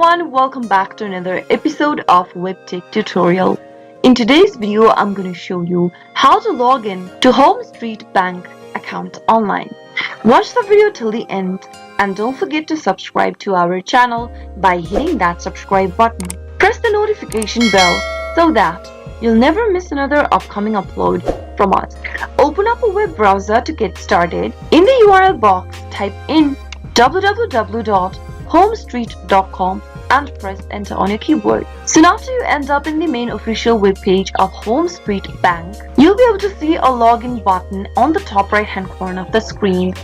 everyone, welcome back to another episode of Webtech Tutorial. In today's video, I'm going to show you how to log in to HomeStreet Bank account online. Watch the video till the end and don't forget to subscribe to our channel by hitting that subscribe button. Press the notification bell so that you'll never miss another upcoming upload from us. Open up a web browser to get started. In the URL box, type in www.homestreet.com and press enter on your keyboard. Soon after you end up in the main official web page of HomeStreet Bank, you'll be able to see a login button on the top right hand corner of the screen.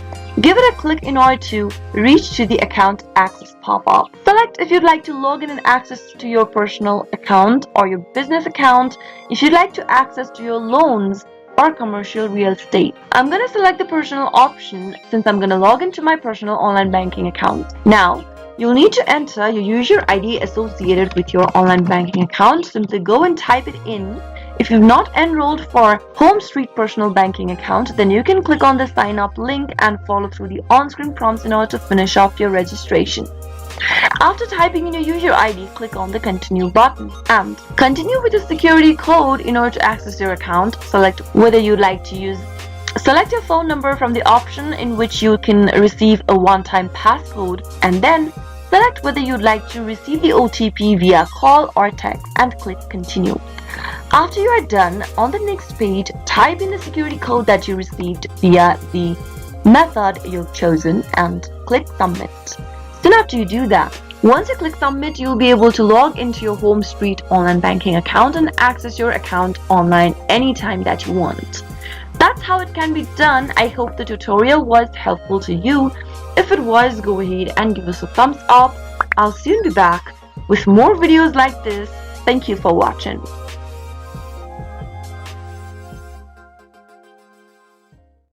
Give it a click in order to reach to the account access pop-up. Select if you'd like to log in and access to your personal account or your business account, if you'd like to access to your loans or commercial real estate. I'm going to select the personal option since I'm going to log into my personal online banking account. Now, you'll need to enter your user ID associated with your online banking account. Simply go and type it in. If you've not enrolled for HomeStreet personal banking account, then you can click on the sign up link and follow through the on-screen prompts in order to finish off your registration. After typing in your user ID, click on the continue button and continue with the security code in order to access your account. Select whether you'd like to select your phone number from the option in which you can receive a one-time passcode, and then select whether you'd like to receive the OTP via call or text and click continue. After you are done, on the next page, type in the security code that you received via the method you've chosen and click submit. Soon after you do that, once you click submit, you'll be able to log into your HomeStreet online banking account and access your account online anytime that you want. That's how it can be done. I hope the tutorial was helpful to you. If it was, go ahead and give us a thumbs up. I'll soon be back with more videos like this. Thank you for watching.